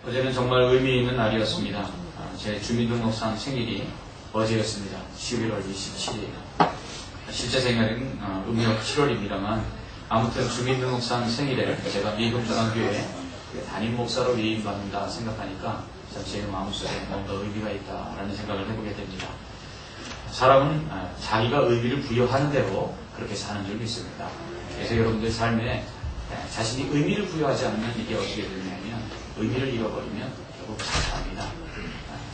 어제는 정말 의미 있는 날이었습니다. 제 주민등록상 생일이 어제였습니다. 11월 27일. 실제 생일은 음력 7월입니다만 아무튼 주민등록상 생일에 제가 미금중앙교회 담임 목사로 위임받는다 생각하니까 참 제 마음속에 뭔가 의미가 있다라는 생각을 해보게 됩니다. 사람은 자기가 의미를 부여하는 대로 그렇게 사는 줄 믿습니다. 그래서 여러분들 삶에 자신이 의미를 부여하지 않으면 이게 어떻게 되냐면 의미를 잃어버리면 결국 자살합니다.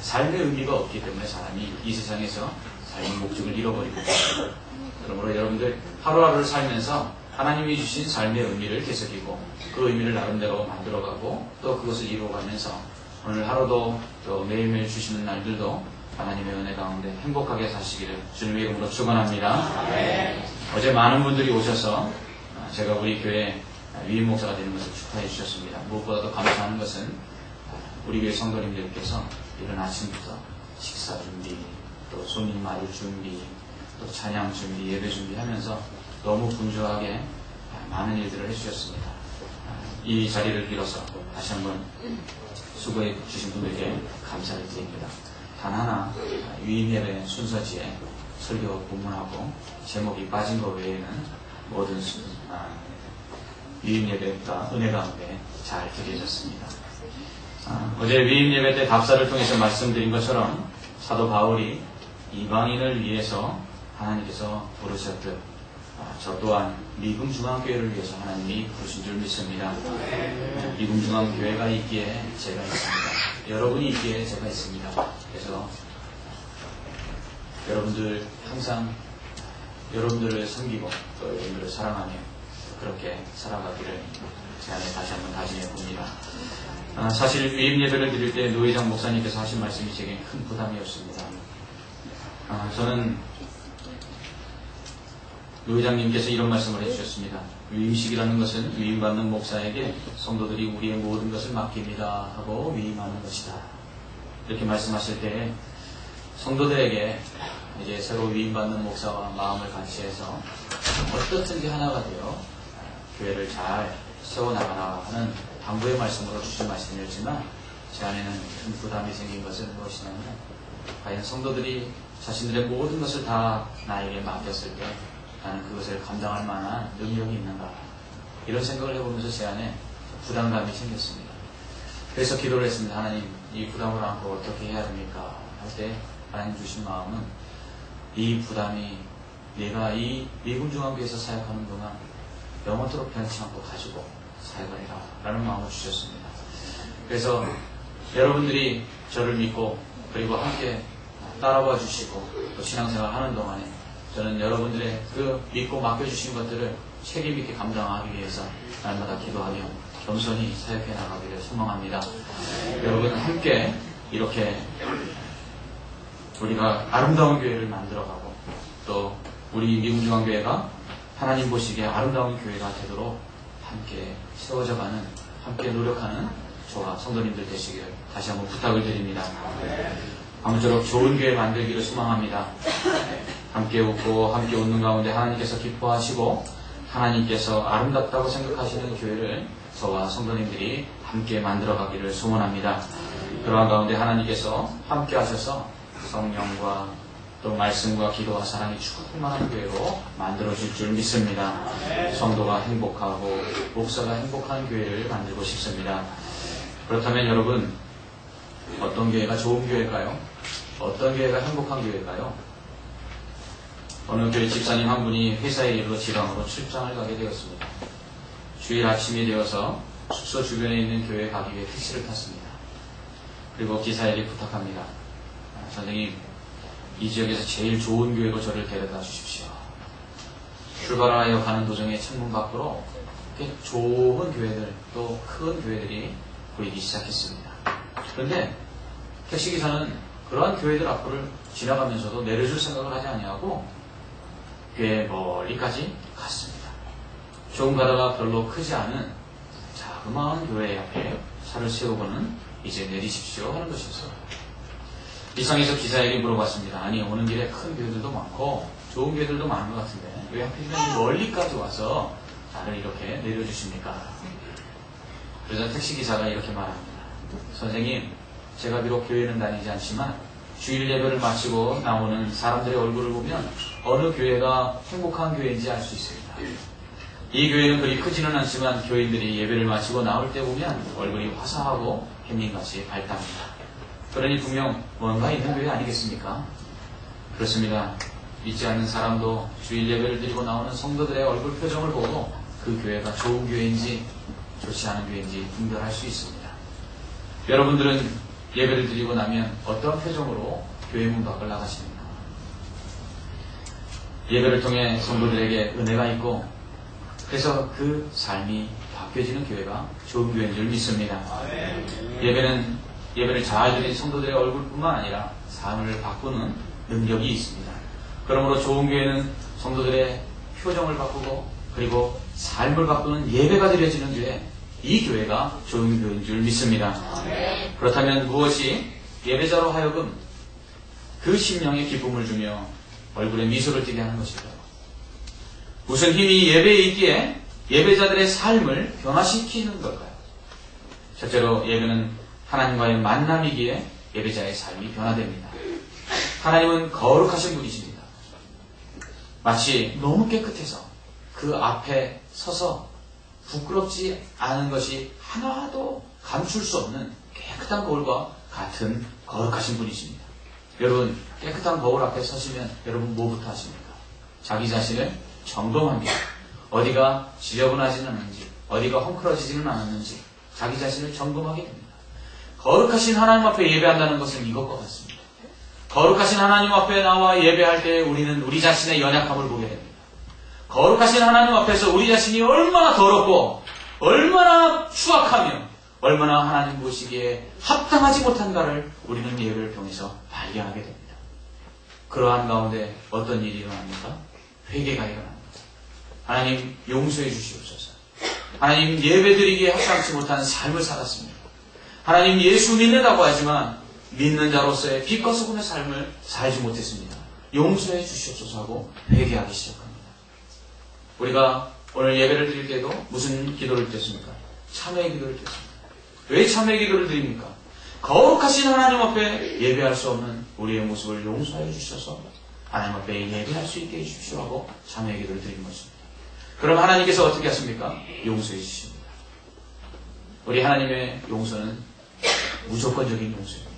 삶의 의미가 없기 때문에 사람이 이 세상에서 삶의 목적을 잃어버리고 있습니다. 그러므로 여러분들 하루하루를 살면서 하나님이 주신 삶의 의미를 되새기고 그 의미를 나름대로 만들어가고 또 그것을 이루어가면서 오늘 하루도 또 매일매일 주시는 날들도 하나님의 은혜 가운데 행복하게 사시기를 주님의 이름으로 축원합니다. 어제 많은 분들이 오셔서 제가 우리 교회 위임 목사가 되는 것을 축하해 주셨습니다. 무엇보다도 감사하는 것은 우리 교회 성도님들께서 이른 아침부터 식사 준비, 또 손님 맞을 준비, 또 찬양 준비, 예배 준비하면서 너무 분주하게 많은 일들을 해주셨습니다. 이 자리를 빌어서 다시 한번 수고해 주신 분들께 감사를 드립니다. 단 하나 위임 예배 순서지에 설교 본문하고 제목이 빠진 것 외에는 모든 위임 예배가 은혜 가운데 잘 드려졌습니다. 어제 위임 예배 때 답사를 통해서 말씀드린 것처럼 사도 바울이 이방인을 위해서 하나님께서 부르셨듯 저 또한 미금중앙교회를 위해서 하나님이 부르신 줄 믿습니다. 미금중앙교회가 있기에 제가 있습니다. 여러분이 있기에 제가 있습니다. 그래서 여러분들 항상 여러분들을 섬기고 또 여러분들을 사랑하며 그렇게 살아가기를 제 안에 다시 한번 다짐해 봅니다. 사실 위임 예배를 드릴 때 노회장 목사님께서 하신 말씀이 제게 큰 부담이었습니다. 저는 노회장님께서 이런 말씀을 해주셨습니다. 위임식이라는 것은 위임받는 목사에게 성도들이 우리의 모든 것을 맡깁니다 하고 위임하는 것이다. 이렇게 말씀하실 때 성도들에게 이제 새로 위임받는 목사와 마음을 같이 해서 어떻든지 하나가 되어 교회를 잘 세워나가라 하는 당부의 말씀으로 주신 말씀이었지만 제 안에는 큰 부담이 생긴 것은 무엇이냐면 과연 성도들이 자신들의 모든 것을 다 나에게 맡겼을 때 나는 그것을 감당할 만한 능력이 있는가 이런 생각을 해보면서 제 안에 부담감이 생겼습니다. 그래서 기도를 했습니다. 하나님 이 부담을 안고 어떻게 해야 됩니까? 할 때 하나님 주신 마음은 이 부담이 내가 이 미금중앙교회에서 사역하는 동안 영원토록 변치 않고 가지고 사역하리라 라는 마음을 주셨습니다. 그래서 여러분들이 저를 믿고 그리고 함께 따라와 주시고 또 신앙생활 하는 동안에 저는 여러분들의 그 믿고 맡겨주신 것들을 책임 있게 감당하기 위해서 날마다 기도하며 겸손히 사역해 나가기를 소망합니다. 여러분 함께 이렇게 우리가 아름다운 교회를 만들어가고 또 우리 미금중앙교회가 하나님 보시기에 아름다운 교회가 되도록 함께 세워져가는 함께 노력하는 저와 성도님들 되시기를 다시 한번 부탁을 드립니다. 아무쪼록 좋은 교회 만들기를 소망합니다. 함께 웃고 함께 웃는 가운데 하나님께서 기뻐하시고 하나님께서 아름답다고 생각하시는 교회를 저와 성도님들이 함께 만들어가기를 소원합니다. 그러한 가운데 하나님께서 함께 하셔서 성령과 또 말씀과 기도와 사랑이 충만한 교회로 만들어질 줄 믿습니다. 성도가 행복하고 목사가 행복한 교회를 만들고 싶습니다. 그렇다면 여러분 어떤 교회가 좋은 교회일까요? 어떤 교회가 행복한 교회일까요? 어느 교회 집사님 한 분이 회사의 일로 지방으로 출장을 가게 되었습니다. 주일 아침이 되어서 숙소 주변에 있는 교회에 가기 위해 택시를 탔습니다. 그리고 기사에게 부탁합니다. 선생님, 이 지역에서 제일 좋은 교회로 저를 데려다 주십시오. 출발하여 가는 도중에 창문 밖으로 좋은 교회들, 또 큰 교회들이 보이기 시작했습니다. 그런데 택시기사는 그러한 교회들 앞을 지나가면서도 내려줄 생각을 하지 아니하고 꽤 멀리까지 갔습니다. 조금 가다가 별로 크지 않은 자그마한 교회 앞에 차를 세우고는 이제 내리십시오 하는 것이었어요. 이상에서 기사에게 물어봤습니다. 아니 오는 길에 큰 교회들도 많고 좋은 교회들도 많은 것 같은데 왜 하필이면 멀리까지 와서 나를 이렇게 내려주십니까? 그래서 택시기사가 이렇게 말합니다. 선생님, 제가 비록 교회는 다니지 않지만 주일 예배를 마치고 나오는 사람들의 얼굴을 보면 어느 교회가 행복한 교회인지 알 수 있습니다. 이 교회는 그리 크지는 않지만 교인들이 예배를 마치고 나올 때 보면 얼굴이 화사하고 햇님같이 밝답니다. 그러니 분명 뭔가 있는 교회 아니겠습니까? 그렇습니다. 믿지 않는 사람도 주일 예배를 드리고 나오는 성도들의 얼굴 표정을 보고 그 교회가 좋은 교회인지 좋지 않은 교회인지 분별할 수 있습니다. 여러분들은 예배를 드리고 나면 어떤 표정으로 교회 문 밖을 나가십니까? 예배를 통해 성도들에게 은혜가 있고 그래서 그 삶이 바뀌어지는 교회가 좋은 교회인 줄 믿습니다. 예배를 잘 드린 성도들의 얼굴뿐만 아니라 삶을 바꾸는 능력이 있습니다. 그러므로 좋은 교회는 성도들의 표정을 바꾸고 그리고 삶을 바꾸는 예배가 드려지는 교회, 이 교회가 좋은 교회인 줄 믿습니다. 그렇다면 무엇이 예배자로 하여금 그 심령에 기쁨을 주며 얼굴에 미소를 띠게 하는 것일까요? 무슨 힘이 예배에 있기에 예배자들의 삶을 변화시키는 걸까요? 첫째로 예배는 하나님과의 만남이기에 예배자의 삶이 변화됩니다. 하나님은 거룩하신 분이십니다. 마치 너무 깨끗해서 그 앞에 서서 부끄럽지 않은 것이 하나도 감출 수 없는 깨끗한 거울과 같은 거룩하신 분이십니다. 여러분, 깨끗한 거울 앞에 서시면 여러분 뭐부터 하십니까? 자기 자신을 점검합니다. 어디가 지저분하지는 않은지, 어디가 헝클어지지는 않았는지 자기 자신을 점검하게 됩니다. 거룩하신 하나님 앞에 예배한다는 것은 이것과 같습니다. 거룩하신 하나님 앞에 나와 예배할 때 우리는 우리 자신의 연약함을 보게 됩니다. 거룩하신 하나님 앞에서 우리 자신이 얼마나 더럽고 얼마나 추악하며 얼마나 하나님 보시기에 합당하지 못한가를 우리는 예배를 통해서 발견하게 됩니다. 그러한 가운데 어떤 일이 일어납니까? 회개가 일어납니다. 하나님 용서해 주시옵소서. 하나님 예배드리기에 합당치 못한 삶을 살았습니다. 하나님 예수 믿는다고 하지만 믿는 자로서의 빛과 소금의 삶을 살지 못했습니다. 용서해 주시옵소서 하고 회개하기 시작합니다. 우리가 오늘 예배를 드릴 때도 무슨 기도를 드렸습니까? 참회의 기도를 드렸습니다. 왜 참회의 기도를 드립니까? 거룩하신 하나님 앞에 예배할 수 없는 우리의 모습을 용서해 주셔서 하나님 앞에 예배할 수 있게 해주십시오 하고 참회의 기도를 드리는 것입니다. 그럼 하나님께서 어떻게 하십니까? 용서해 주십니다. 우리 하나님의 용서는 무조건적인 용서입니다.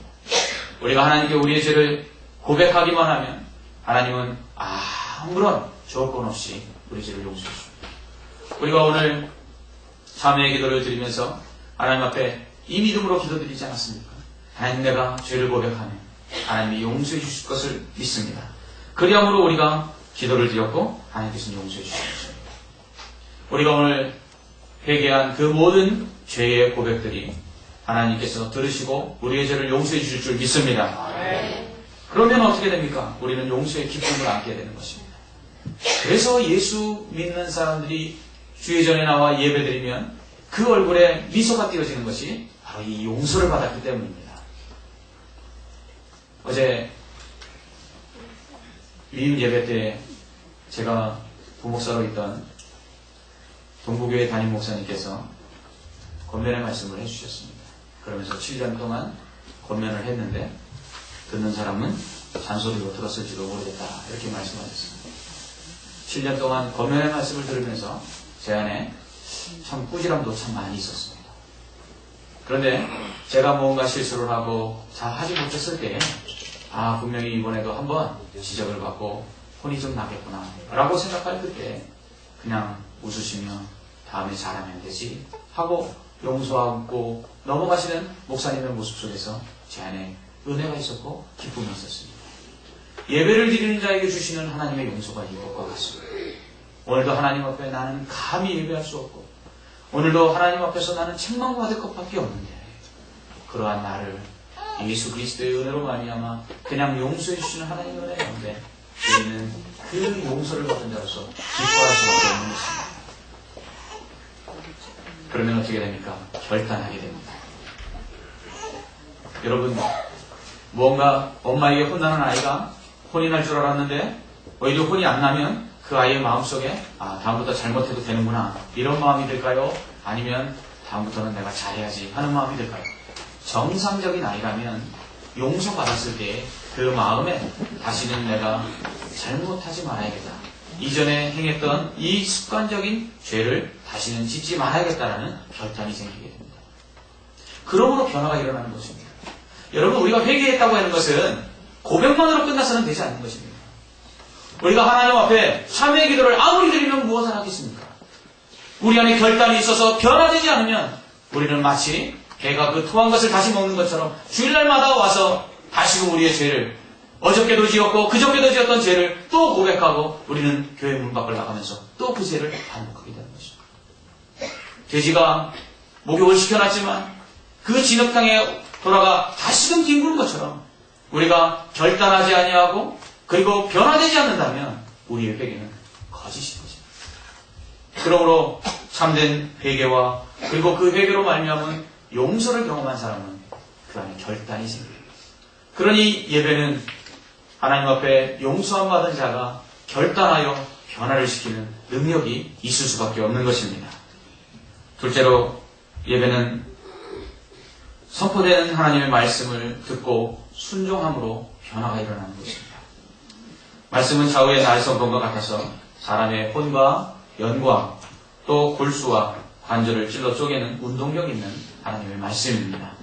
우리가 하나님께 우리의 죄를 고백하기만 하면 하나님은 아무런 조건 없이 우리 죄를 용서해 주십니다. 우리가 오늘 참회의 기도를 드리면서 하나님 앞에 이 믿음으로 기도드리지 않았습니까? 하나님, 내가 죄를 고백하며 하나님이 용서해 주실 것을 믿습니다. 그리함으로 우리가 기도를 드렸고 하나님께서는 용서해 주셨습니다. 우리가 오늘 회개한 그 모든 죄의 고백들이 하나님께서 들으시고 우리의 죄를 용서해 주실 줄 믿습니다. 그러면 어떻게 됩니까? 우리는 용서의 기쁨을 안게 되는 것입니다. 그래서 예수 믿는 사람들이 주의전에 나와 예배드리면 그 얼굴에 미소가 띄어지는 것이 바로 이 용서를 받았기 때문입니다. 어제 위임 예배 때 제가 부목사로 있던 동부교회 담임 목사님께서 권면의 말씀을 해주셨습니다. 그러면서 7년 동안 권면을 했는데 듣는 사람은 잔소리로 들었을지도 모르겠다 이렇게 말씀하셨습니다. 7년 동안 권면의 말씀을 들으면서 제 안에 참 꾸지람도 참 많이 있었습니다. 그런데 제가 뭔가 실수를 하고 잘 하지 못했을 때 분명히 이번에도 한번 지적을 받고 혼이 좀 나겠구나 라고 생각할 그때 그냥 웃으시며 다음에 잘하면 되지 하고 용서하고 넘어가시는 목사님의 모습 속에서 제 안에 은혜가 있었고 기쁨이 있었습니다. 예배를 드리는 자에게 주시는 하나님의 용서가 이것과 같습니다. 오늘도 하나님 앞에 나는 감히 예배할 수 없고 오늘도 하나님 앞에서 나는 책망받을 것밖에 없는데 그러한 나를 예수 그리스도의 은혜로 말미암아 그냥 용서해 주시는 하나님의 은혜 가운데 저희는 그 용서를 받은 자로서 기뻐할 수밖에 없는 것입니다. 그러면 어떻게 됩니까? 결단하게 됩니다. 여러분, 무언가 엄마에게 혼나는 아이가 혼이 날 줄 알았는데 오히려 혼이 안 나면 그 아이의 마음속에 다음부터 잘못해도 되는구나 이런 마음이 들까요? 아니면 다음부터는 내가 잘해야지 하는 마음이 들까요? 정상적인 아이라면 용서받았을 때 그 마음에 다시는 내가 잘못하지 말아야겠다. 이전에 행했던 이 습관적인 죄를 다시는 짓지 말아야겠다라는 결단이 생기게 됩니다. 그러므로 변화가 일어나는 것입니다. 여러분, 우리가 회개했다고 하는 것은 고백만으로 끝나서는 되지 않는 것입니다. 우리가 하나님 앞에 참회의 기도를 아무리 드리면 무엇을 하겠습니까? 우리 안에 결단이 있어서 변화되지 않으면 우리는 마치 개가 그 토한 것을 다시 먹는 것처럼 주일날마다 와서 다시금 우리의 죄를, 어저께도 지었고 그저께도 지었던 죄를 또 고백하고 우리는 교회 문 밖을 나가면서 또 그 죄를 반복하게 되는 것입니다. 돼지가 목욕을 시켜놨지만 그 진흙탕에 돌아가 다시금 뒹구는 것처럼 우리가 결단하지 아니하고 그리고 변화되지 않는다면 우리의 회개는 거짓인 것입니다. 그러므로 참된 회개와 그리고 그 회개로 말미암은 용서를 경험한 사람은 그 안에 결단이 생깁니다. 그러니 예배는 하나님 앞에 용서함 받은 자가 결단하여 변화를 시키는 능력이 있을 수밖에 없는 것입니다. 둘째로 예배는 선포되는 하나님의 말씀을 듣고 순종함으로 변화가 일어나는 것입니다. 말씀은 좌우의 날선검과 같아서 사람의 혼과 연과 또 골수와 관절을 찔러 쪼개는 운동력 있는 하나님의 말씀입니다.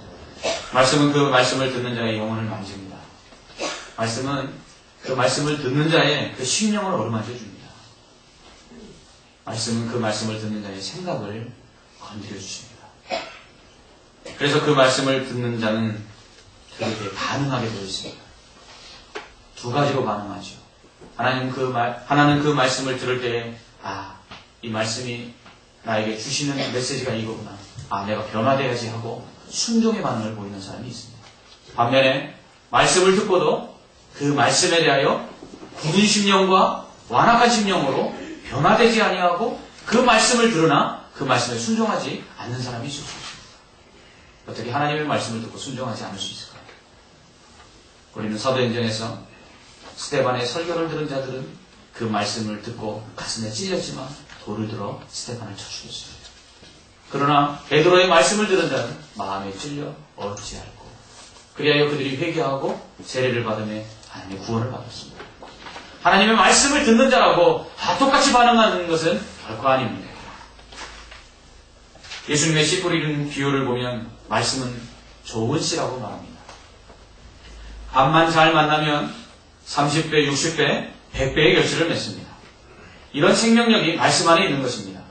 말씀은 그 말씀을 듣는 자의 영혼을 만집니다. 말씀은 그 말씀을 듣는 자의 그 심령을 어루만져 줍니다. 말씀은 그 말씀을 듣는 자의 생각을 건드려 주십니다. 그래서 그 말씀을 듣는 자는 그렇게 반응하게 되어 있습니다. 두 가지로 반응하죠. 하나는 그 말씀을 들을 때에 이 말씀이 나에게 주시는 메시지가 이거구나. 내가 변화돼야지 하고 순종의 반응을 보이는 사람이 있습니다. 반면에 말씀을 듣고도 그 말씀에 대하여 굳은 심령과 완악한 심령으로 변화되지 아니하고 그 말씀을 들으나 그 말씀에 순종하지 않는 사람이 있을 수 있습니다. 어떻게 하나님의 말씀을 듣고 순종하지 않을 수 있을까요? 우리는 사도행전에서 스데반의 설교를 들은 자들은 그 말씀을 듣고 가슴에 찔렸지만 돌을 들어 스데반을 쳐 죽였습니다. 그러나 베드로의 말씀을 들은 자는 마음에 찔려 어찌할꼬 그리하여 그들이 회개하고 세례를 받음에 하나님의 구원을 받았습니다. 하나님의 말씀을 듣는 자라고 다 똑같이 반응하는 것은 결코 아닙니다. 예수님의 씨 뿌리는 비유를 보면 말씀은 좋은 씨라고 말합니다. 밥만 잘 만나면 30배, 60배, 100배의 결실을 맺습니다. 이런 생명력이 말씀 안에 있는 것입니다.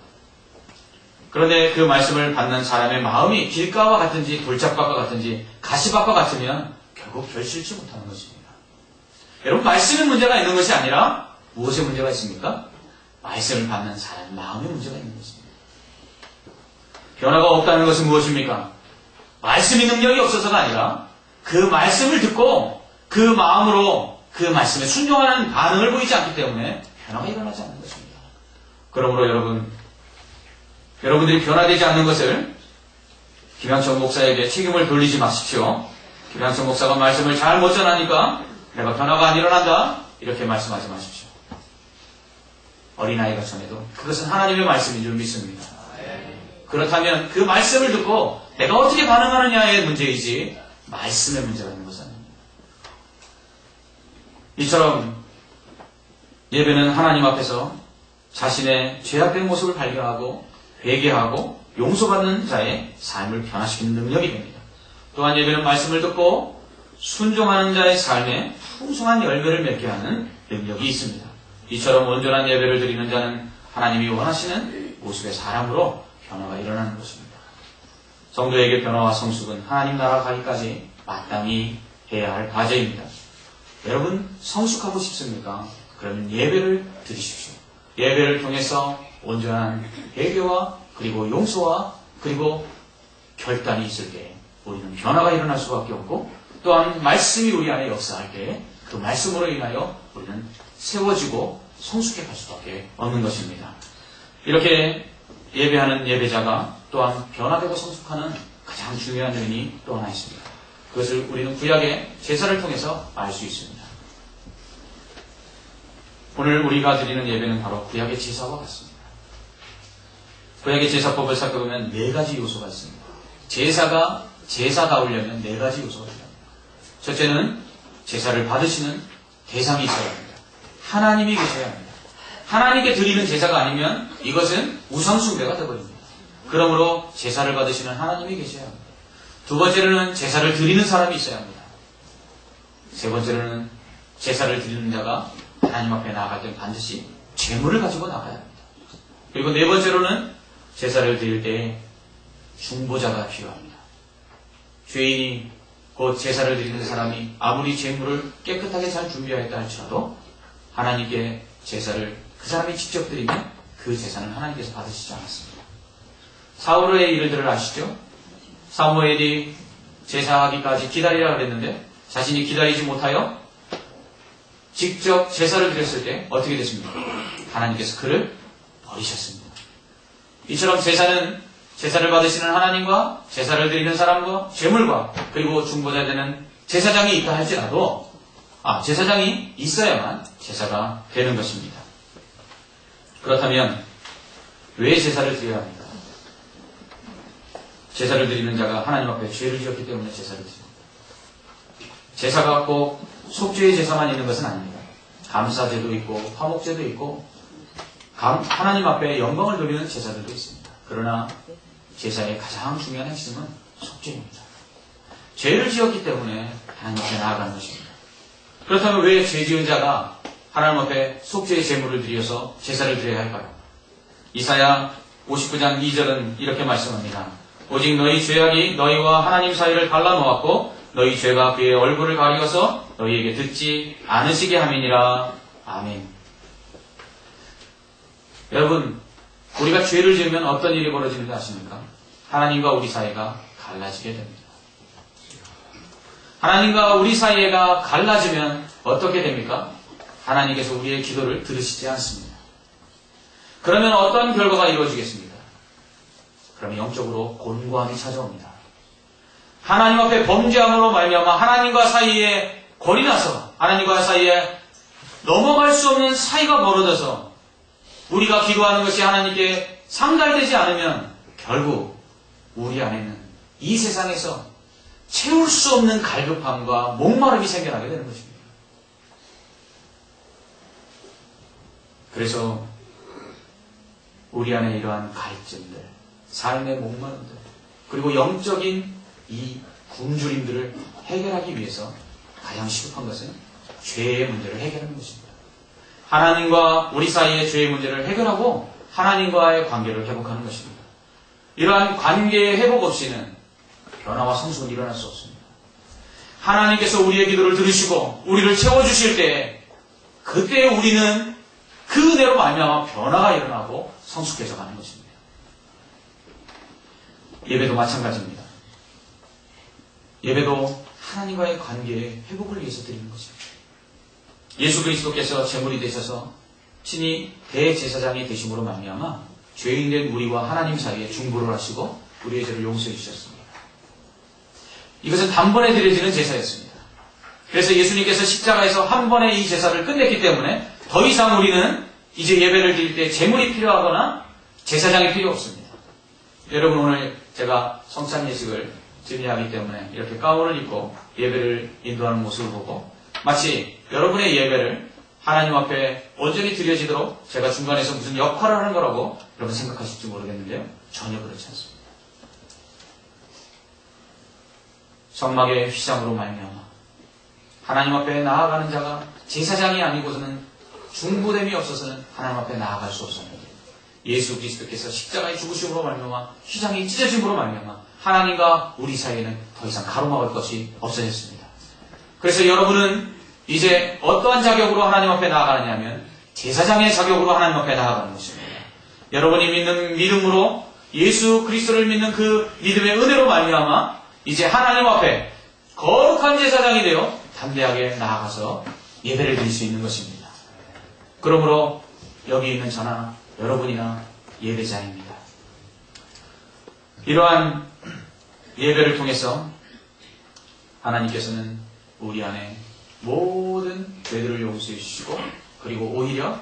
그런데 그 말씀을 받는 사람의 마음이 길가와 같은지 돌짝밭과 같은지 가시밭과 같으면 결국 결실치 못하는 것입니다. 여러분, 말씀에 문제가 있는 것이 아니라 무엇에 문제가 있습니까? 말씀을 받는 사람의 마음에 문제가 있는 것입니다. 변화가 없다는 것은 무엇입니까? 말씀의 능력이 없어서가 아니라 그 말씀을 듣고 그 마음으로 그 말씀에 순종하는 반응을 보이지 않기 때문에 변화가 일어나지 않는 것입니다. 그러므로 여러분들이 변화되지 않는 것을 김양청 목사에게 책임을 돌리지 마십시오. 김양청 목사가 말씀을 잘 못 전하니까 내가 변화가 안 일어난다, 이렇게 말씀하지 마십시오. 어린아이가 전해도 그것은 하나님의 말씀인 줄 믿습니다. 그렇다면 그 말씀을 듣고 내가 어떻게 반응하느냐의 문제이지 말씀의 문제가 있는 것은 아닙니다. 이처럼 예배는 하나님 앞에서 자신의 죄악된 모습을 발견하고 회개하고 용서받는 자의 삶을 변화시키는 능력이 됩니다. 또한 예배는 말씀을 듣고 순종하는 자의 삶에 풍성한 열매를 맺게 하는 능력이 있습니다. 이처럼 온전한 예배를 드리는 자는 하나님이 원하시는 모습의 사람으로 변화가 일어나는 것입니다. 성도에게 변화와 성숙은 하나님 나라 가기까지 마땅히 해야 할 과제입니다. 여러분, 성숙하고 싶습니까? 그러면 예배를 드리십시오. 예배를 통해서 온전한 회개와 그리고 용서와 그리고 결단이 있을 때 우리는 변화가 일어날 수밖에 없고, 또한 말씀이 우리 안에 역사할 때 그 말씀으로 인하여 우리는 세워지고 성숙해 갈 수밖에 없는 것입니다. 이렇게 예배하는 예배자가 또한 변화되고 성숙하는 가장 중요한 요인이 또 하나 있습니다. 그것을 우리는 구약의 제사를 통해서 알 수 있습니다. 오늘 우리가 드리는 예배는 바로 구약의 제사와 같습니다. 구약의 제사법을 살펴보면 4가지 요소가 있습니다. 제사가 제사다우려면 4가지 요소가 필요합니다. 첫째는 제사를 받으시는 대상이 있어야 합니다. 하나님이 계셔야 합니다. 하나님께 드리는 제사가 아니면 이것은 우상숭배가 되어버립니다. 그러므로 제사를 받으시는 하나님이 계셔야 합니다. 두 번째로는 제사를 드리는 사람이 있어야 합니다. 세 번째로는 제사를 드리는 자가 하나님 앞에 나아갈 때 반드시 제물을 가지고 나가야 합니다. 그리고 네 번째로는 제사를 드릴 때 중보자가 필요합니다. 죄인이 곧 제사를 드리는 사람이 아무리 제물을 깨끗하게 잘 준비하였다 할지라도 하나님께 제사를 그 사람이 직접 드리면 그 제사는 하나님께서 받으시지 않았습니다. 사울의 일들을 아시죠? 사무엘이 제사하기까지 기다리라 그랬는데 자신이 기다리지 못하여 직접 제사를 드렸을 때 어떻게 됐습니까? 하나님께서 그를 버리셨습니다. 이처럼 제사를 받으시는 하나님과 제사를 드리는 사람과 제물과 그리고 중보자 되는 제사장이 있다 할지라도 제사장이 있어야만 제사가 되는 것입니다. 그렇다면 왜 제사를 드려야 합니까? 제사를 드리는 자가 하나님 앞에 죄를 지었기 때문에 제사를 드립니다. 제사가 꼭 속죄의 제사만 있는 것은 아닙니다. 감사제도 있고 화목제도 있고 하나님 앞에 영광을 돌리는 제사들도 있습니다. 그러나 제사의 가장 중요한 핵심은 속죄입니다. 죄를 지었기 때문에 하나님 앞에 나아가는 것입니다. 그렇다면 왜 죄 지은 자가 하나님 앞에 속죄의 제물을 드려서 제사를 드려야 할까요? 이사야 59장 2절은 이렇게 말씀합니다. 오직 너희 죄악이 너희와 하나님 사이를 갈라놓았고 너희 죄가 그의 얼굴을 가리어서 너희에게 듣지 않으시게 함이니라. 아멘. 여러분, 우리가 죄를 지으면 어떤 일이 벌어지는지 아십니까? 하나님과 우리 사이가 갈라지게 됩니다. 하나님과 우리 사이가 갈라지면 어떻게 됩니까? 하나님께서 우리의 기도를 들으시지 않습니다. 그러면 어떤 결과가 이루어지겠습니까? 그러면 영적으로 곤고함이 찾아옵니다. 하나님 앞에 범죄함으로 말미암아 하나님과 사이에 골이 나서 하나님과 사이에 넘어갈 수 없는 사이가 멀어져서 우리가 기도하는 것이 하나님께 상달되지 않으면 결국 우리 안에는 이 세상에서 채울 수 없는 갈급함과 목마름이 생겨나게 되는 것입니다. 그래서 우리 안에 이러한 갈증들, 삶의 목마름들, 그리고 영적인 이 굶주림들을 해결하기 위해서 가장 시급한 것은 죄의 문제를 해결하는 것입니다. 하나님과 우리 사이의 죄의 문제를 해결하고 하나님과의 관계를 회복하는 것입니다. 이러한 관계의 회복 없이는 변화와 성숙은 일어날 수 없습니다. 하나님께서 우리의 기도를 들으시고 우리를 채워주실 때 그때 우리는 그 은혜로 말미암아 변화가 일어나고 성숙해져 가는 것입니다. 예배도 마찬가지입니다. 예배도 하나님과의 관계의 회복을 위해서 드리는 것입니다. 예수 그리스도께서 제물이 되셔서 친히 대제사장이 되심으로 말미암아 죄인된 우리와 하나님 사이에 중보를 하시고 우리의 죄를 용서해 주셨습니다. 이것은 단번에 드려지는 제사였습니다. 그래서 예수님께서 십자가에서 한 번에 이 제사를 끝냈기 때문에 더 이상 우리는 이제 예배를 드릴 때 제물이 필요하거나 제사장이 필요 없습니다. 여러분, 오늘 제가 성찬 예식을 준비하기 때문에 이렇게 가운을 입고 예배를 인도하는 모습을 보고 마치 여러분의 예배를 하나님 앞에 온전히 드려지도록 제가 중간에서 무슨 역할을 하는 거라고 여러분 생각하실지 모르겠는데요. 전혀 그렇지 않습니다. 성막의 휘장으로 말미암아 하나님 앞에 나아가는 자가 제사장이 아니고서는 중보됨이 없어서는 하나님 앞에 나아갈 수 없었는데 예수 그리스도께서 십자가의 죽으심으로 말미암아 휘장이 찢어짐으로 말미암아 하나님과 우리 사이에는 더 이상 가로막을 것이 없어졌습니다. 그래서 여러분은 이제 어떠한 자격으로 하나님 앞에 나아가느냐 하면 제사장의 자격으로 하나님 앞에 나아가는 것입니다. 여러분이 믿는 믿음으로 예수 그리스도를 믿는 그 믿음의 은혜로 말미암아 이제 하나님 앞에 거룩한 제사장이 되어 담대하게 나아가서 예배를 드릴 수 있는 것입니다. 그러므로 여기 있는 저나 여러분이나 예배자입니다. 이러한 예배를 통해서 하나님께서는 우리 안에 모든 죄들을 용서해 주시고 그리고 오히려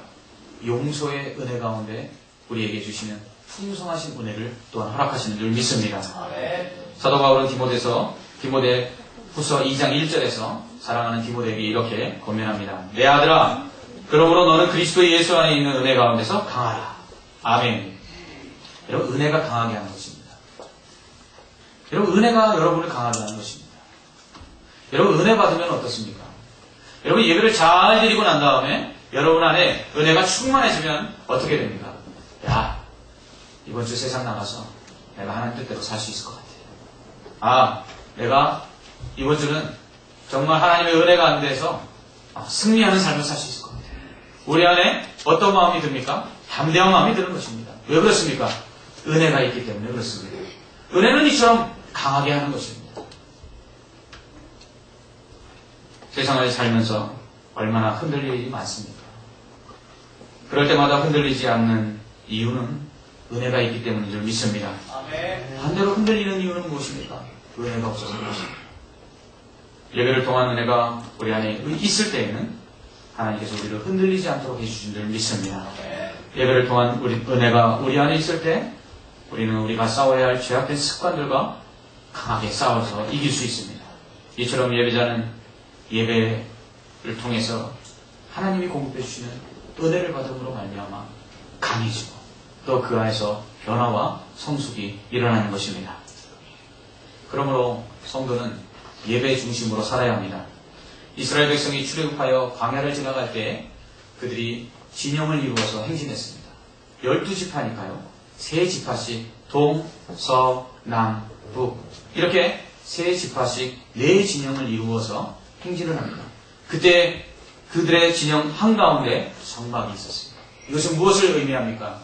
용서의 은혜 가운데 우리에게 주시는 풍성하신 은혜를 또한 허락하시는 줄 믿습니다. 사도 바울은 디모데 후서 2장 1절에서 사랑하는 디모데에게 이렇게 권면합니다. 내 아들아, 그러므로 너는 그리스도 예수 안에 있는 은혜 가운데서 강하라. 아멘. 여러분, 은혜가 강하게 하는 것입니다. 여러분, 은혜가 여러분을 강하게 하는 것입니다. 여러분, 은혜 받으면 어떻습니까? 여러분, 예배를 잘 드리고 난 다음에 여러분 안에 은혜가 충만해지면 어떻게 됩니까? 야, 이번 주 세상 나가서 내가 하나님 뜻대로 살 수 있을 것 같아. 아, 내가 이번 주는 정말 하나님의 은혜 가운데서 승리하는 삶을 살 수 있을 것 같아. 우리 안에 어떤 마음이 듭니까? 담대한 마음이 드는 것입니다. 왜 그렇습니까? 은혜가 있기 때문에 그렇습니다. 은혜는 이처럼 강하게 하는 것입니다. 세상을 살면서 얼마나 흔들릴 일이 많습니까? 그럴 때마다 흔들리지 않는 이유는 은혜가 있기 때문인 줄 믿습니다. 반대로 흔들리는 이유는 무엇입니까? 은혜가 없어서 그렇습니다. 예배를 통한 은혜가 우리 안에 있을 때에는 하나님께서 우리를 흔들리지 않도록 해주신 줄 믿습니다. 예배를 통한 은혜가 우리 안에 있을 때 우리는 우리가 싸워야 할 죄악된 습관들과 강하게 싸워서 이길 수 있습니다. 이처럼 예배자는 예배를 통해서 하나님이 공급해 주시는 은혜를 받음으로 말미암아 강해지고 또 그 안에서 변화와 성숙이 일어나는 것입니다. 그러므로 성도는 예배 중심으로 살아야 합니다. 이스라엘 백성이 출애굽하여 광야를 지나갈 때 그들이 진영을 이루어서 행진했습니다. 12지파니까요. 3지파씩 동, 서, 남, 북 이렇게 3지파씩 4진영을 이루어서 행진을 합니다. 그때 그들의 진영 한가운데 성막이 있었습니다. 이것은 무엇을 의미합니까?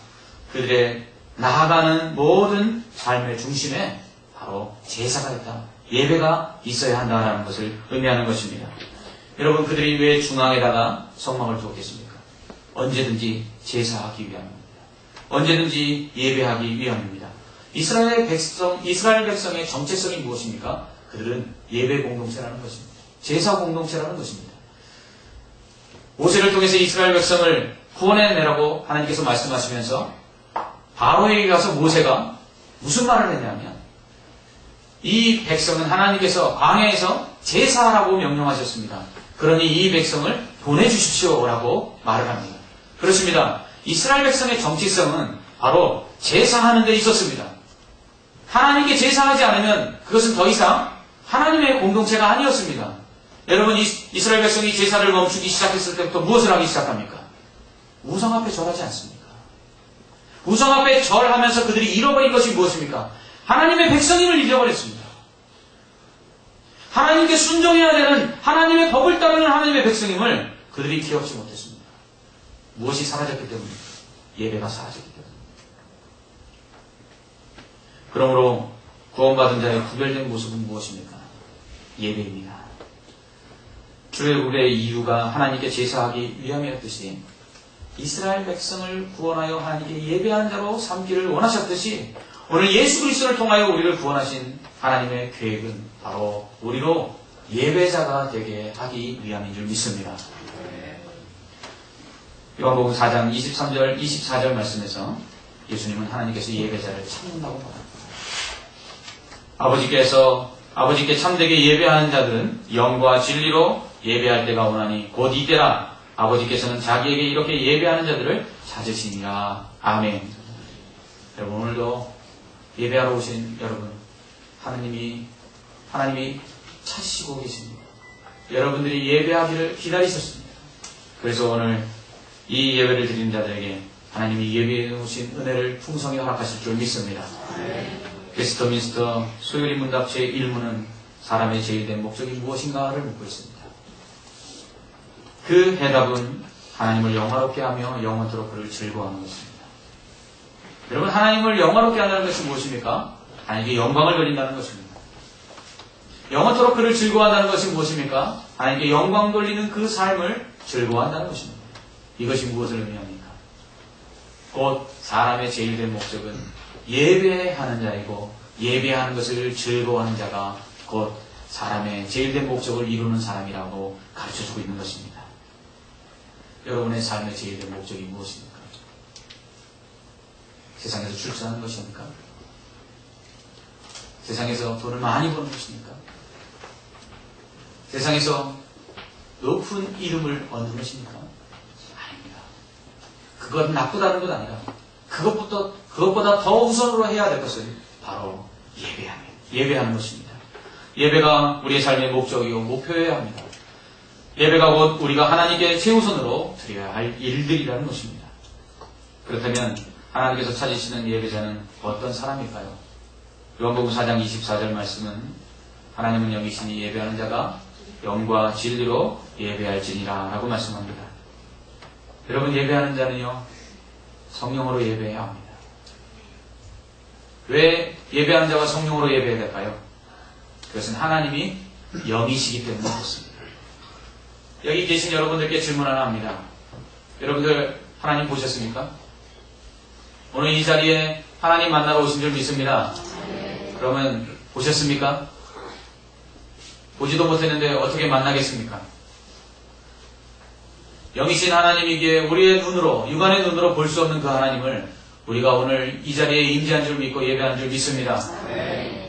그들의 나아가는 모든 삶의 중심에 바로 제사가 있다. 예배가 있어야 한다는 것을 의미하는 것입니다. 여러분, 그들이 왜 중앙에다가 성막을 두었겠습니까? 언제든지 제사하기 위함입니다. 언제든지 예배하기 위함입니다. 이스라엘 백성의 정체성이 무엇입니까? 그들은 예배 공동체라는 것입니다. 제사 공동체라는 것입니다. 모세를 통해서 이스라엘 백성을 구원해내라고 하나님께서 말씀하시면서 바로에게 가서 모세가 무슨 말을 했냐면 이 백성은 하나님께서 광야에서 제사하라고 명령하셨습니다. 그러니 이 백성을 보내주십시오라고 말을 합니다. 그렇습니다. 이스라엘 백성의 정체성은 바로 제사하는 데 있었습니다. 하나님께 제사하지 않으면 그것은 더 이상 하나님의 공동체가 아니었습니다. 여러분, 이스라엘 백성이 제사를 멈추기 시작했을 때부터 무엇을 하기 시작합니까? 우상 앞에 절하지 않습니까? 우상 앞에 절하면서 그들이 잃어버린 것이 무엇입니까? 하나님의 백성임을 잃어버렸습니다. 하나님께 순종해야 되는 하나님의 법을 따르는 하나님의 백성임을 그들이 기억지 못했습니다. 무엇이 사라졌기 때문입니까? 예배가 사라졌기 때문입니다. 그러므로 구원받은 자의 구별된 모습은 무엇입니까? 예배입니다. 출애굽의 이유가 하나님께 제사하기 위함이었듯이 이스라엘 백성을 구원하여 하나님께 예배하는 자로 삼기를 원하셨듯이 오늘 예수 그리스도를 통하여 우리를 구원하신 하나님의 계획은 바로 우리로 예배자가 되게 하기 위함인 줄 믿습니다. 요한복음 4장 23절, 24절 말씀에서 예수님은 하나님께서 예배자를 찾는다고 말합니다. 아버지께 참되게 예배하는 자들은 영과 진리로 예배할 때가 오나니 곧 이때라. 아버지께서는 자기에게 이렇게 예배하는 자들을 찾으시니라. 아멘. 여러분, 오늘도 예배하러 오신 여러분, 하나님이 찾으시고 계십니다. 여러분들이 예배하기를 기다리셨습니다. 그래서 오늘 이 예배를 드리는 자들에게 하나님이 예배해 오신 은혜를 풍성히 허락하실 줄 믿습니다. 웨스터민스터 소요리 문답 제1문은 사람의 제일된 목적이 무엇인가를 묻고 있습니다. 그 해답은 하나님을 영화롭게 하며 영원토록 그를 즐거워하는 것입니다. 여러분, 하나님을 영화롭게 한다는 것이 무엇입니까? 하나님께 영광을 돌린다는 것입니다. 영원토록 그를 즐거워한다는 것이 무엇입니까? 하나님께 영광 돌리는 그 삶을 즐거워한다는 것입니다. 이것이 무엇을 의미합니까? 곧 사람의 제일된 목적은 예배하는 자이고 예배하는 것을 즐거워하는 자가 곧 사람의 제일된 목적을 이루는 사람이라고 가르쳐주고 있는 것입니다. 여러분의 삶의 제일된 목적이 무엇입니까? 세상에서 출세하는 것입니까? 세상에서 돈을 많이 버는 것입니까? 세상에서 높은 이름을 얻는 것입니까? 아닙니다. 그건 나쁘다는 것 아니라 그것보다 더 우선으로 해야 될 것은 바로 예배하는 것입니다. 예배가 우리의 삶의 목적이요 목표여야 합니다. 예배가 곧 우리가 하나님께 최우선으로 드려야 할 일들이라는 것입니다. 그렇다면 하나님께서 찾으시는 예배자는 어떤 사람일까요? 요한복음 4장 24절 말씀은 하나님은 영이시니 예배하는 자가 영과 진리로 예배할지니라 라고 말씀합니다. 여러분, 예배하는 자는요 성령으로 예배해야 합니다. 왜 예배하는 자가 성령으로 예배해야 될까요? 그것은 하나님이 영이시기 때문에 그렇습니다. 여기 계신 여러분들께 질문 하나 합니다. 여러분들 하나님 보셨습니까? 오늘 이 자리에 하나님 만나러 오신 줄 믿습니다. 그러면 보셨습니까? 보지도 못했는데 어떻게 만나겠습니까? 영이신 하나님이기에 우리의 눈으로, 육안의 눈으로 볼 수 없는 그 하나님을 우리가 오늘 이 자리에 임재한 줄 믿고 예배한 줄 믿습니다.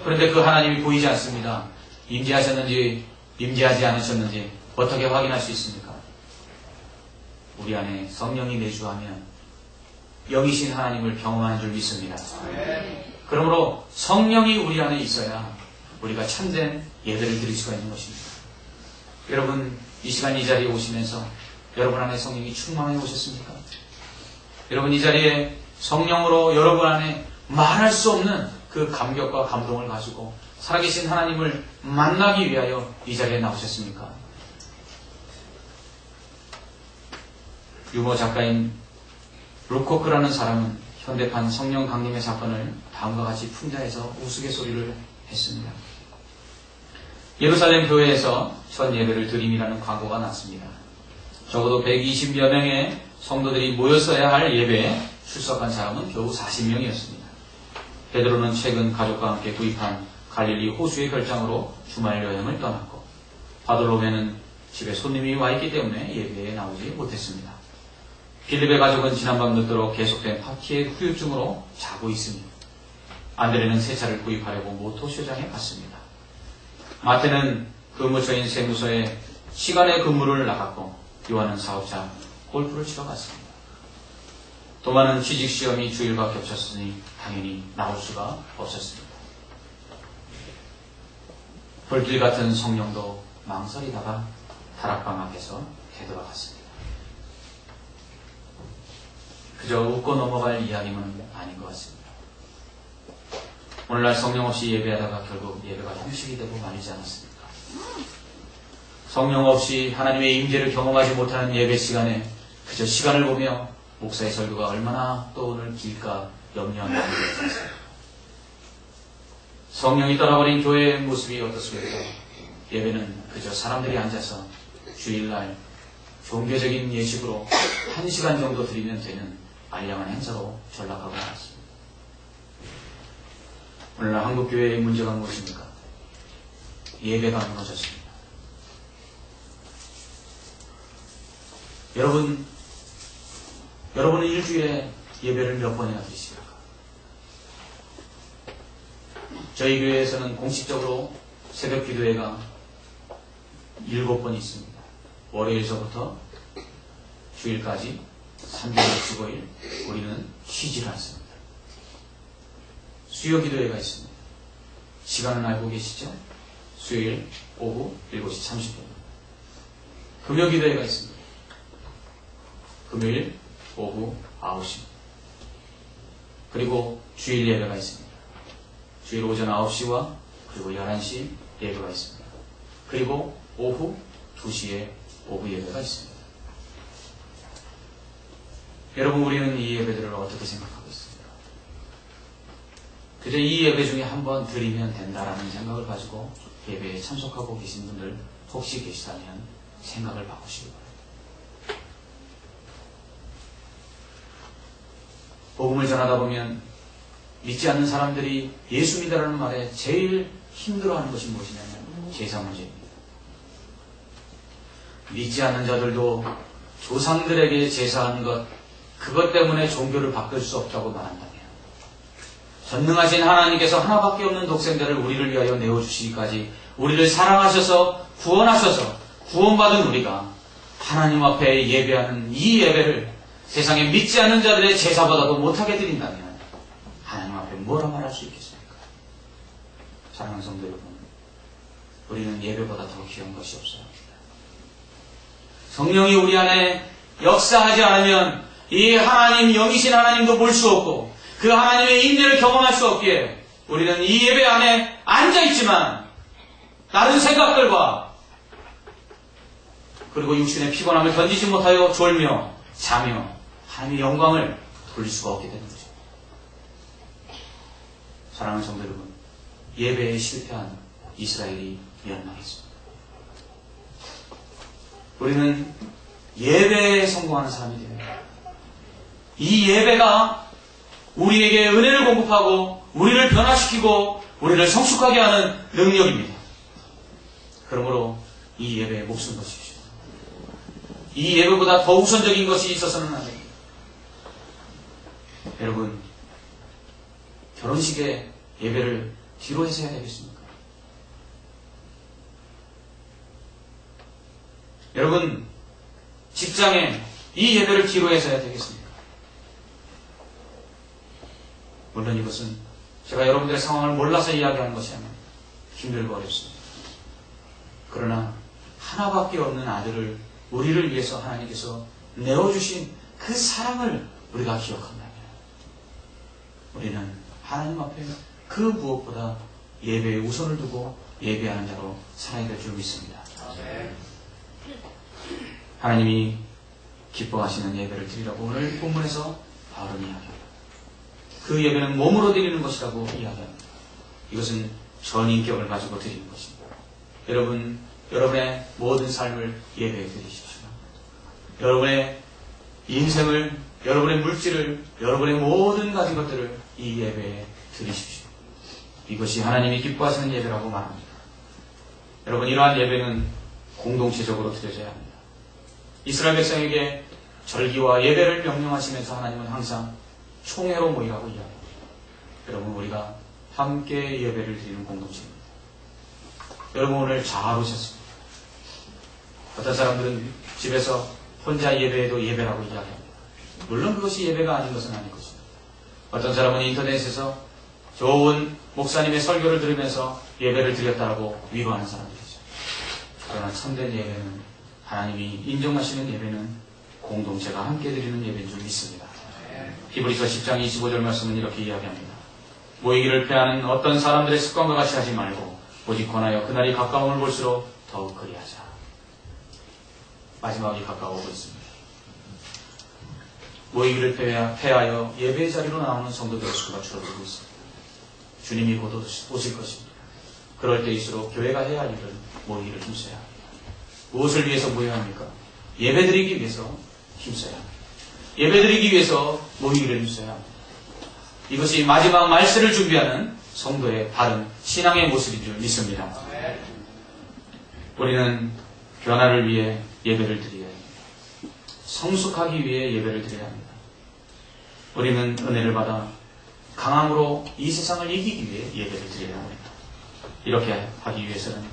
그런데 그 하나님이 보이지 않습니다. 임재하셨는지 임재하지 않으셨는지 어떻게 확인할 수 있습니까? 우리 안에 성령이 내주하면 영이신 하나님을 경험하는 줄 믿습니다. 그러므로 성령이 우리 안에 있어야 우리가 참된 예배를 드릴 수가 있는 것입니다. 여러분, 이 시간 이 자리에 오시면서 여러분 안에 성령이 충만해 오셨습니까? 여러분, 이 자리에 성령으로 여러분 안에 말할 수 없는 그 감격과 감동을 가지고 살아계신 하나님을 만나기 위하여 이 자리에 나오셨습니까? 유머 작가인 루코크라는 사람은 현대판 성령 강림의 사건을 다음과 같이 풍자해서 우스갯소리를 했습니다. 예루살렘 교회에서 첫 예배를 드림이라는 광고가 났습니다. 적어도 120여 명의 성도들이 모였어야 할 예배에 출석한 사람은 겨우 40명이었습니다. 베드로는 최근 가족과 함께 구입한 갈릴리 호수의 별장으로 주말 여행을 떠났고, 바돌로메는 집에 손님이 와 있기 때문에 예배에 나오지 못했습니다. 빌립의 가족은 지난밤 늦도록 계속된 파티의 후유증으로 자고 있으며, 안드레는 새 차를 구입하려고 모토쇼장에 갔습니다. 마태는 근무처인 세무서에 시간의 근무를 나갔고, 요한은 사업자 골프를 치러 갔습니다. 도마는 취직시험이 주일과 겹쳤으니 당연히 나올 수가 없었습니다. 불길 같은 성령도 망설이다가 다락방 앞에서 되돌아갔습니다. 그저 웃고 넘어갈 이야기는 아닌 것 같습니다. 오늘날 성령 없이 예배하다가 결국 예배가 형식이 되고 말이지 않았습니까? 성령 없이 하나님의 임재를 경험하지 못하는 예배 시간에 그저 시간을 보며 목사의 설교가 얼마나 또 오늘 길까 염려하는 일이 있었습니다. 성령이 떠나버린 교회의 모습이 어떻습니까? 예배는 그저 사람들이 앉아서 주일날 종교적인 예식으로 1시간 정도 드리면 되는 알량한 행사로 전락하고 말았습니다. 오늘날 한국교회의 문제가 무엇입니까? 예배가 무너졌습니다. 여러분은 일주일에 예배를 몇 번이나 드리십니까? 저희 교회에서는 공식적으로 새벽 기도회가 7번 있습니다. 월요일서부터 주일까지 365일 우리는 쉬지를 않습니다. 수요 기도회가 있습니다. 시간은 알고 계시죠? 수요일 오후 7시 30분. 금요 기도회가 있습니다. 금요일 오후 9시. 그리고 주일 예배가 있습니다. 주일 오전 9시와 그리고 11시 예배가 있습니다. 그리고 오후 2시에 오후 예배가 있습니다. 여러분, 우리는 이 예배들을 어떻게 생각하고 있습니까? 그저 이 예배 중에 한 번 드리면 된다라는 생각을 가지고 예배에 참석하고 계신 분들 혹시 계시다면 생각을 바꾸시기 바랍니다. 복음을 전하다 보면 믿지 않는 사람들이 예수 믿으라는 말에 제일 힘들어하는 것이 무엇이냐면 제사 문제입니다. 믿지 않는 자들도 조상들에게 제사하는 것, 그것 때문에 종교를 바꿀 수 없다고 말한다면 전능하신 하나님께서 하나밖에 없는 독생자를 우리를 위하여 내어주시기까지 우리를 사랑하셔서 구원하셔서 구원받은 우리가 하나님 앞에 예배하는 이 예배를 세상에 믿지 않는 자들의 제사보다도 못하게 드린다면 하나님 앞에 뭐라 말할 수 있겠습니까? 사랑하는 성도 여러분, 우리는 예배보다 더 귀한 것이 없어요. 성령이 우리 안에 역사하지 않으면 이 하나님, 영이신 하나님도 볼 수 없고 그 하나님의 임재를 경험할 수 없기에 우리는 이 예배 안에 앉아있지만 다른 생각들과 그리고 육신의 피곤함을 견디지 못하여 졸며 자며 하나님의 영광을 돌릴 수가 없게 되는 거죠. 사랑하는 성도 여러분, 예배에 실패한 이스라엘이 멸망했습니다. 우리는 예배에 성공하는 사람이 됩니다. 이 예배가 우리에게 은혜를 공급하고 우리를 변화시키고 우리를 성숙하게 하는 능력입니다. 그러므로 이 예배에 목숨 거십시오. 이 예배보다 더 우선적인 것이 있어서는 안 됩니다. 여러분, 결혼식에 예배를 뒤로 해서 해야 되겠습니까? 여러분, 직장에 이 예배를 뒤로 해서 해야 되겠습니까? 물론 이것은 제가 여러분들의 상황을 몰라서 이야기하는 것이 아니라 힘들고 어렵습니다. 그러나 하나밖에 없는 아들을 우리를 위해서 하나님께서 내어주신 그 사랑을 우리가 기억한다면 우리는 하나님 앞에 그 무엇보다 예배에 우선을 두고 예배하는 자로 살아야 될 줄 믿습니다. 하나님이 기뻐하시는 예배를 드리라고 오늘 본문에서 바울은 이야기합니다. 그 예배는 몸으로 드리는 것이라고 이야기합니다. 이것은 전인격을 가지고 드리는 것입니다. 여러분, 여러분의 모든 삶을 예배에 드리십시오. 여러분의 인생을, 여러분의 물질을, 여러분의 모든 가진 것들을 이 예배에 드리십시오. 이것이 하나님이 기뻐하시는 예배라고 말합니다. 여러분, 이러한 예배는 공동체적으로 드려져야 합니다. 이스라엘 백성에게 절기와 예배를 명령하시면서 하나님은 항상 총회로 모이라고 이야기합니다. 여러분, 우리가 함께 예배를 드리는 공동체입니다. 여러분, 오늘 잘 오셨습니다. 어떤 사람들은 집에서 혼자 예배해도 예배라고 이야기합니다. 물론 그것이 예배가 아닌 것은 아닐 것입니다. 어떤 사람은 인터넷에서 좋은 목사님의 설교를 들으면서 예배를 드렸다고 위로하는 사람들이죠. 그러나 참된 예배는, 하나님이 인정하시는 예배는 공동체가 함께 드리는 예배인 줄 믿습니다. 히브리서 10장 25절 말씀은 이렇게 이야기합니다. 모이기를 패하는 어떤 사람들의 습관과 같이 하지 말고 오직 권하여 그날이 가까움을 볼수록 더욱 그리하자. 마지막이 가까워오고 있습니다. 모이기를 패하여 예배의 자리로 나오는 성도들의 수가 줄어들고 있습니다. 주님이 곧 오실 것입니다. 그럴 때일수록 교회가 해야 할 일은 모이기를 힘써야 합니다. 무엇을 위해서 모여야 합니까? 예배드리기 위해서 힘써야 합니다. 예배드리기 위해서 모이기를 힘써야 합니다. 이것이 마지막 말세를 준비하는 성도의 바른 신앙의 모습인 줄 믿습니다. 우리는 변화를 위해 예배를 드려야 합니다. 성숙하기 위해 예배를 드려야 합니다. 우리는 은혜를 받아 강함으로 이 세상을 이기기 위해 예배를 드려야 합니다. 이렇게 하기 위해서는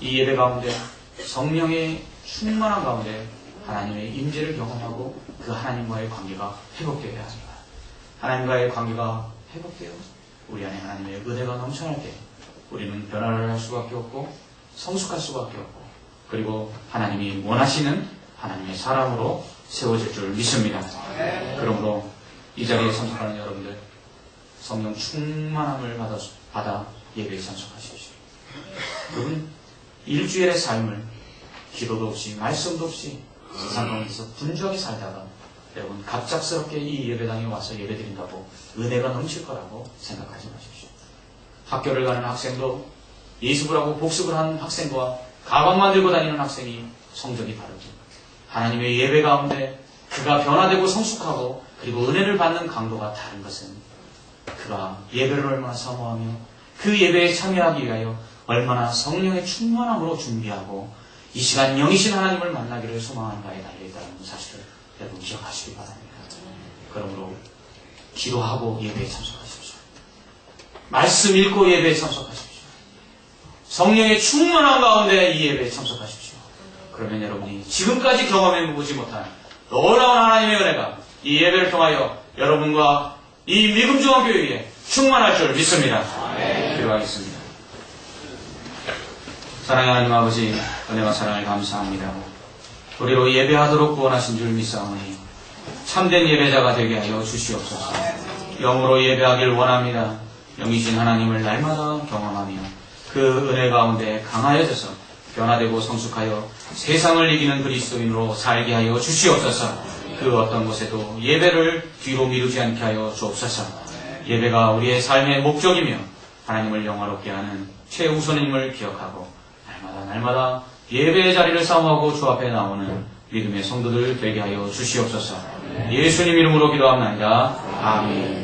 이 예배 가운데 성령의 충만한 가운데 하나님의 임재를 경험하고 그 하나님과의 관계가 회복되어야 합니다. 하나님과의 관계가 회복되어 우리 안에 하나님의 은혜가 넘쳐날 때 우리는 변화를 할 수밖에 없고 성숙할 수밖에 없고 그리고 하나님이 원하시는 하나님의 사람으로 세워질 줄 믿습니다. 그러므로 이 자리에 참석하는 여러분들 성령 충만함을 받아 예배에 참석하십시오. 여러분 일주일의 삶을 기도도 없이 말씀도 없이 세상 가운데서 분주하게 살다가 여러분 갑작스럽게 이 예배당에 와서 예배드린다고 은혜가 넘칠 거라고 생각하지 마십시오. 학교를 가는 학생도 예습을 하고 복습을 하는 학생과 가방만 들고 다니는 학생이 성적이 다르고 하나님의 예배 가운데 그가 변화되고 성숙하고 그리고 은혜를 받는 강도가 다른 것은 그가 예배를 얼마나 사모하며 그 예배에 참여하기 위하여 얼마나 성령의 충만함으로 준비하고 이 시간 영이신 하나님을 만나기를 소망하는가에 달려있다는 사실을 여러분 기억하시기 바랍니다. 그러므로 기도하고 예배에 참석하십시오. 말씀 읽고 예배에 참석하십시오. 성령의 충만한 가운데 이 예배에 참석하십시오. 그러면 여러분이 지금까지 경험해보지 못한 놀라운 하나님의 은혜가 이 예배를 통하여 여러분과 이 미금중앙교회에 충만할 줄 믿습니다. 기도하겠습니다. 사랑하는 하나님 아버지, 은혜와 사랑을 감사합니다. 우리로 예배하도록 구원하신 줄 믿사오니 참된 예배자가 되게 하여 주시옵소서. 영으로 예배하길 원합니다. 영이신 하나님을 날마다 경험하며 그 은혜 가운데 강하여져서 변화되고 성숙하여 세상을 이기는 그리스도인으로 살게 하여 주시옵소서. 그 어떤 곳에도 예배를 뒤로 미루지 않게 하여 주옵소서. 예배가 우리의 삶의 목적이며 하나님을 영화롭게 하는 최우선임을 기억하고 날마다 예배의 자리를 사모하고 주 앞에 나오는 믿음의 성도들 되게 하여 주시옵소서. 예수님 이름으로 기도합니다. 아멘.